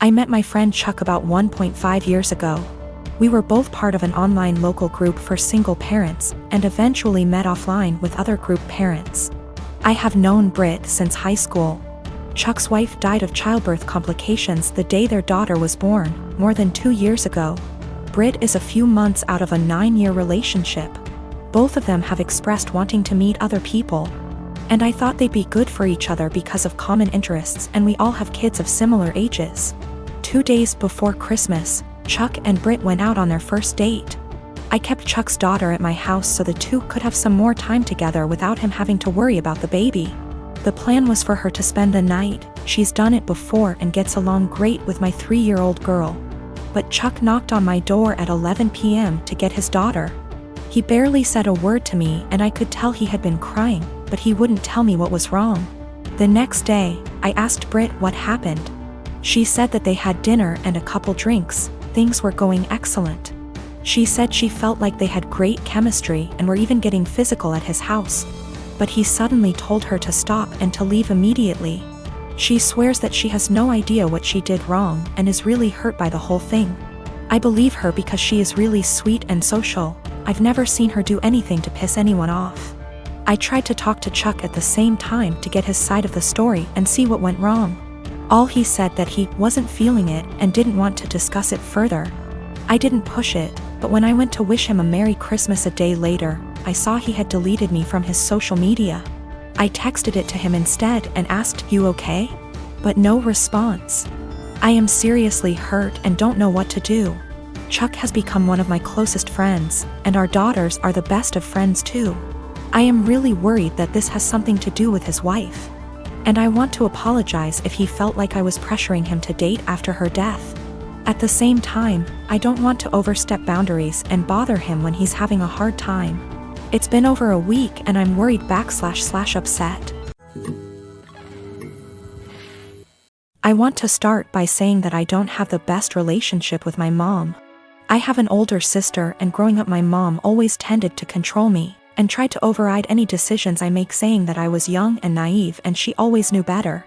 I met my friend Chuck about 1.5 years ago. We were both part of an online local group for single parents, and eventually met offline with other group parents. I have known Britt since high school. Chuck's wife died of childbirth complications the day their daughter was born, more than 2 years ago. Britt is a few months out of a 9-year relationship. Both of them have expressed wanting to meet other people. And I thought they'd be good for each other because of common interests, and we all have kids of similar ages. 2 days before Christmas, Chuck and Britt went out on their first date. I kept Chuck's daughter at my house so the two could have some more time together without him having to worry about the baby. The plan was for her to spend the night. She's done it before and gets along great with my 3-year-old girl. But Chuck knocked on my door at 11 p.m. to get his daughter. He barely said a word to me, and I could tell he had been crying, but he wouldn't tell me what was wrong. The next day, I asked Britt what happened. She said that they had dinner and a couple drinks. Things were going excellent. She said she felt like they had great chemistry and were even getting physical at his house. But he suddenly told her to stop and to leave immediately. She swears that she has no idea what she did wrong and is really hurt by the whole thing. I believe her because she is really sweet and social. I've never seen her do anything to piss anyone off. I tried to talk to Chuck at the same time to get his side of the story and see what went wrong. All he said that he wasn't feeling it and didn't want to discuss it further. I didn't push it, but when I went to wish him a Merry Christmas a day later, I saw he had deleted me from his social media. I texted it to him instead and asked, "You okay?" But no response. I am seriously hurt and don't know what to do. Chuck has become one of my closest friends, and our daughters are the best of friends too. I am really worried that this has something to do with his wife. And I want to apologize if he felt like I was pressuring him to date after her death. At the same time, I don't want to overstep boundaries and bother him when he's having a hard time. It's been over a week and I'm worried / upset. I want to start by saying that I don't have the best relationship with my mom. I have an older sister, and growing up my mom always tended to control me and tried to override any decisions I make, saying that I was young and naive and she always knew better.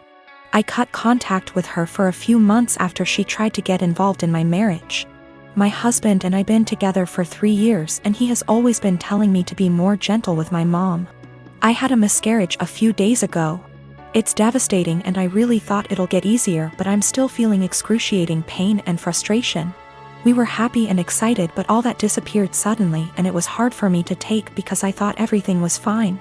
I cut contact with her for a few months after she tried to get involved in my marriage. My husband and I been together for 3 years, and he has always been telling me to be more gentle with my mom. I had a miscarriage a few days ago. It's devastating and I really thought it'll get easier, but I'm still feeling excruciating pain and frustration. We were happy and excited, but all that disappeared suddenly, and it was hard for me to take because I thought everything was fine.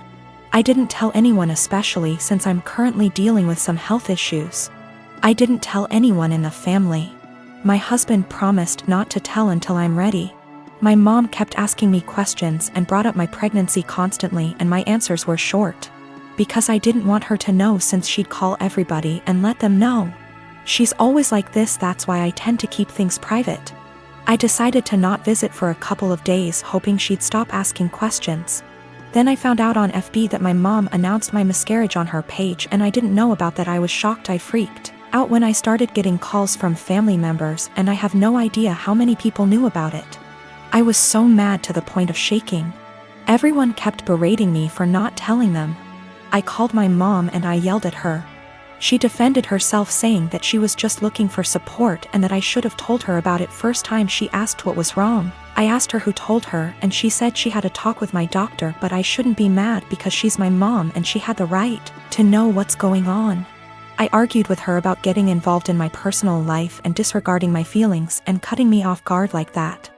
I didn't tell anyone, especially since I'm currently dealing with some health issues. I didn't tell anyone in the family. My husband promised not to tell until I'm ready. My mom kept asking me questions and brought up my pregnancy constantly, and my answers were short. Because I didn't want her to know, since she'd call everybody and let them know. She's always like this, that's why I tend to keep things private. I decided to not visit for a couple of days, hoping she'd stop asking questions. Then I found out on FB that my mom announced my miscarriage on her page, and I didn't know about that. I was shocked. I freaked out when I started getting calls from family members, and I have no idea how many people knew about it. I was so mad to the point of shaking. Everyone kept berating me for not telling them. I called my mom and I yelled at her. She defended herself, saying that she was just looking for support and that I should have told her about it first time she asked what was wrong. I asked her who told her, and she said she had a talk with my doctor, but I shouldn't be mad because she's my mom and she had the right to know what's going on. I argued with her about getting involved in my personal life and disregarding my feelings and cutting me off guard like that.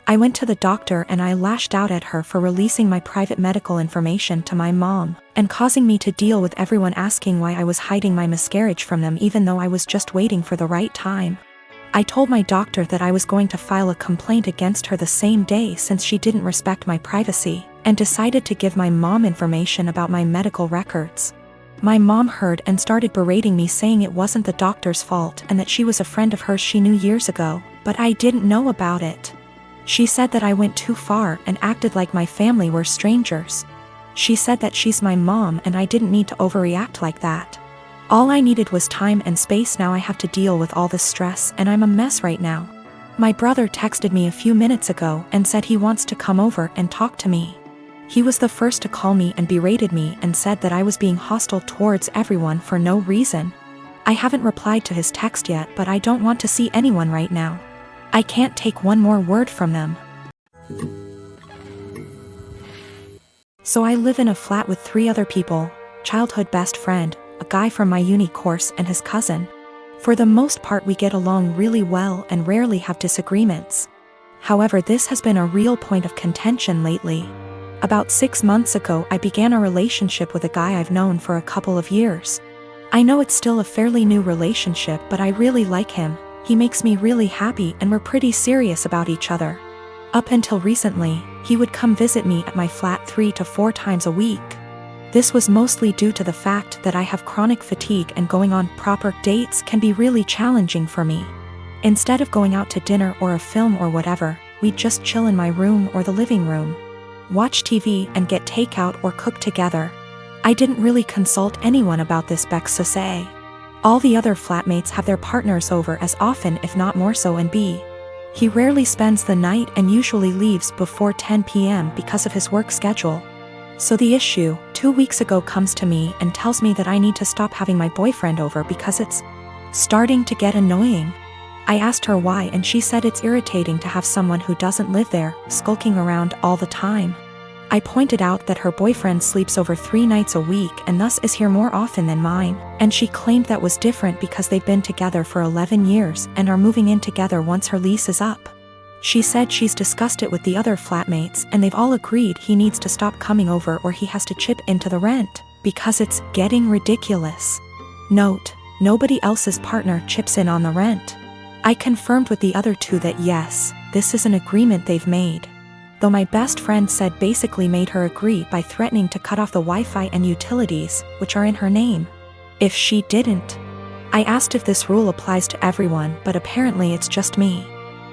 I went to the doctor and I lashed out at her for releasing my private medical information to my mom and causing me to deal with everyone asking why I was hiding my miscarriage from them, even though I was just waiting for the right time. I told my doctor that I was going to file a complaint against her the same day, since she didn't respect my privacy, and decided to give my mom information about my medical records. My mom heard and started berating me, saying it wasn't the doctor's fault and that she was a friend of hers she knew years ago, but I didn't know about it. She said that I went too far and acted like my family were strangers. She said that she's my mom and I didn't need to overreact like that. All I needed was time and space. Now I have to deal with all this stress and I'm a mess right now. My brother texted me a few minutes ago and said he wants to come over and talk to me. He was the first to call me and berated me and said that I was being hostile towards everyone for no reason. I haven't replied to his text yet, but I don't want to see anyone right now. I can't take one more word from them. So I live in a flat with 3 other people, childhood best friend, a guy from my uni course and his cousin. For the most part we get along really well and rarely have disagreements. However, this has been a real point of contention lately. About 6 months ago I began a relationship with a guy I've known for a couple of years. I know it's still a fairly new relationship, but I really like him. He makes me really happy and we're pretty serious about each other. Up until recently, he would come visit me at my flat 3 to 4 times a week. This was mostly due to the fact that I have chronic fatigue and going on proper dates can be really challenging for me. Instead of going out to dinner or a film or whatever, we'd just chill in my room or the living room, watch TV and get takeout or cook together. I didn't really consult anyone about this because all the other flatmates have their partners over as often if not more so, and he rarely spends the night and usually leaves before 10 p.m. because of his work schedule. So the issue, 2 weeks ago, comes to me and tells me that I need to stop having my boyfriend over because it's starting to get annoying. I asked her why and she said it's irritating to have someone who doesn't live there, skulking around all the time. I pointed out that her boyfriend sleeps over 3 nights a week and thus is here more often than mine, and she claimed that was different because they've been together for 11 years and are moving in together once her lease is up. She said she's discussed it with the other flatmates and they've all agreed he needs to stop coming over or he has to chip into the rent, because it's getting ridiculous. Note: nobody else's partner chips in on the rent. I confirmed with the other 2 that yes, this is an agreement they've made. Though my best friend said basically made her agree by threatening to cut off the Wi-Fi and utilities, which are in her name, if she didn't. I asked if this rule applies to everyone, but apparently it's just me.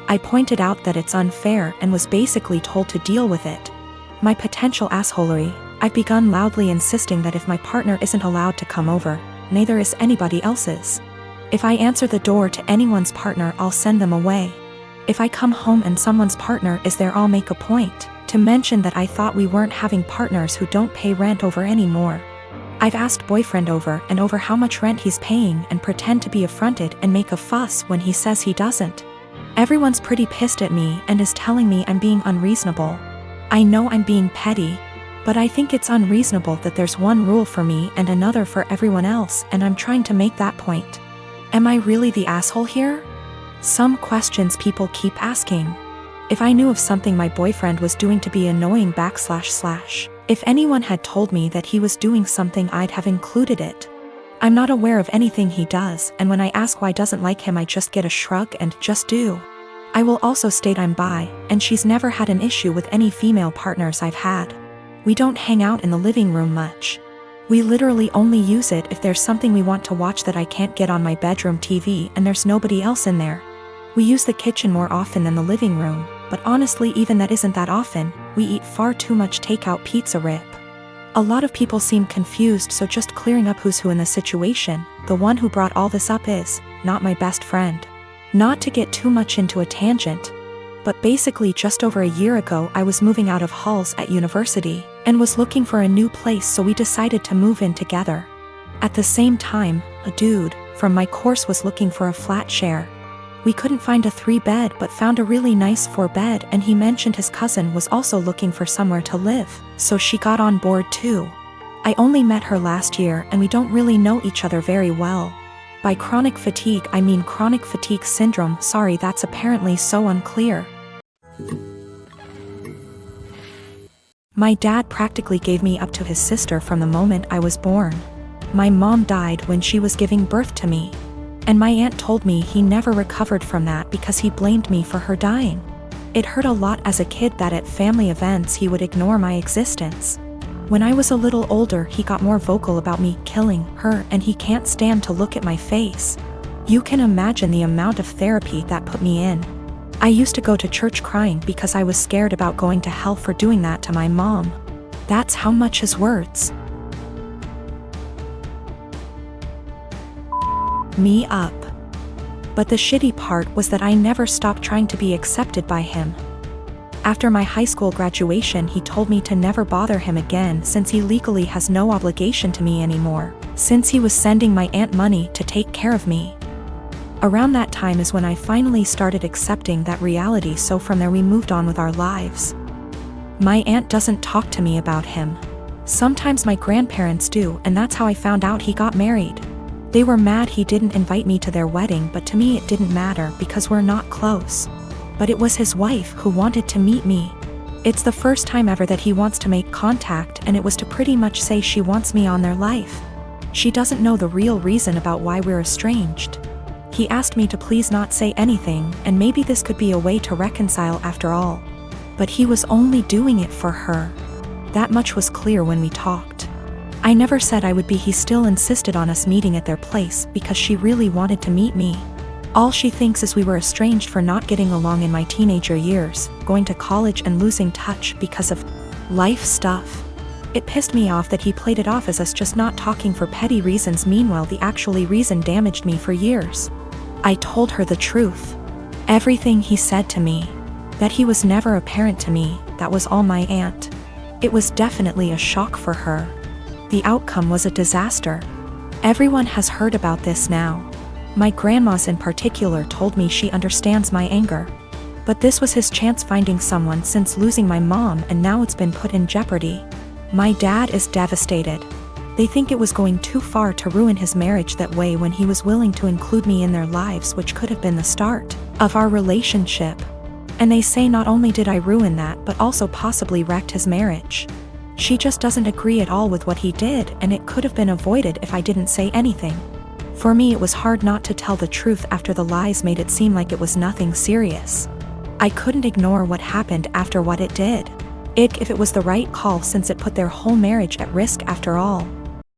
I pointed out that it's unfair and was basically told to deal with it. My potential assholery, I've begun loudly insisting that if my partner isn't allowed to come over, neither is anybody else's. If I answer the door to anyone's partner, I'll send them away. If I come home and someone's partner is there, I'll make a point to mention that I thought we weren't having partners who don't pay rent over anymore. I've asked boyfriend over and over how much rent he's paying and pretend to be affronted and make a fuss when he says he doesn't. Everyone's pretty pissed at me and is telling me I'm being unreasonable. I know I'm being petty, but I think it's unreasonable that there's one rule for me and another for everyone else, and I'm trying to make that point. Am I really the asshole here? Some questions people keep asking. If I knew of something my boyfriend was doing to be annoying / if anyone had told me that he was doing something, I'd have included it. I'm not aware of anything he does, and when I ask why I doesn't like him, I just get a shrug and just do. I will also state I'm bi, and she's never had an issue with any female partners I've had. We don't hang out in the living room much. We literally only use it if there's something we want to watch that I can't get on my bedroom TV and there's nobody else in there. We use the kitchen more often than the living room, but honestly even that isn't that often. We eat far too much takeout pizza rip. A lot of people seem confused, so just clearing up who's who in the situation. The one who brought all this up is not my best friend. Not to get too much into a tangent, but basically just over a year ago I was moving out of halls at university and was looking for a new place, so we decided to move in together. At the same time, a dude from my course was looking for a flat share. We couldn't find a 3-bed but found a really nice 4-bed, and he mentioned his cousin was also looking for somewhere to live, so she got on board too. I only met her last year and we don't really know each other very well. By chronic fatigue I mean chronic fatigue syndrome. Sorry, that's apparently so unclear. My dad practically gave me up to his sister from the moment I was born. My mom died when she was giving birth to me. And my aunt told me he never recovered from that because he blamed me for her dying. It hurt a lot as a kid that at family events he would ignore my existence. When I was a little older he got more vocal about me killing her, and he can't stand to look at my face. You can imagine the amount of therapy that put me in. I used to go to church crying because I was scared about going to hell for doing that to my mom. That's how much his words me up. But the shitty part was that I never stopped trying to be accepted by him. After my high school graduation, he told me to never bother him again since he legally has no obligation to me anymore, since he was sending my aunt money to take care of me. Around that time is when I finally started accepting that reality, so from there we moved on with our lives. My aunt doesn't talk to me about him. Sometimes my grandparents do, and that's how I found out he got married. They were mad he didn't invite me to their wedding, but to me it didn't matter because we're not close. But it was his wife who wanted to meet me. It's the first time ever that he wants to make contact, and it was to pretty much say she wants me on their life. She doesn't know the real reason about why we're estranged. He asked me to please not say anything, and maybe this could be a way to reconcile after all. But he was only doing it for her. That much was clear when we talked. I never said I would be. He still insisted on us meeting at their place because she really wanted to meet me. All she thinks is we were estranged for not getting along in my teenager years, going to college and losing touch because of life stuff. It pissed me off that he played it off as us just not talking for petty reasons. Meanwhile, the actual reason damaged me for years. I told her the truth. Everything he said to me. That he was never a parent to me, that was all my aunt. It was definitely a shock for her. The outcome was a disaster. Everyone has heard about this now. My grandmas in particular told me she understands my anger. But this was his chance finding someone since losing my mom, and now it's been put in jeopardy. My dad is devastated. They think it was going too far to ruin his marriage that way when he was willing to include me in their lives, which could have been the start of our relationship. And they say not only did I ruin that, but also possibly wrecked his marriage. She just doesn't agree at all with what he did, and it could have been avoided if I didn't say anything. For me, it was hard not to tell the truth after the lies made it seem like it was nothing serious. I couldn't ignore what happened after what it did. If it was the right call, since it put their whole marriage at risk after all.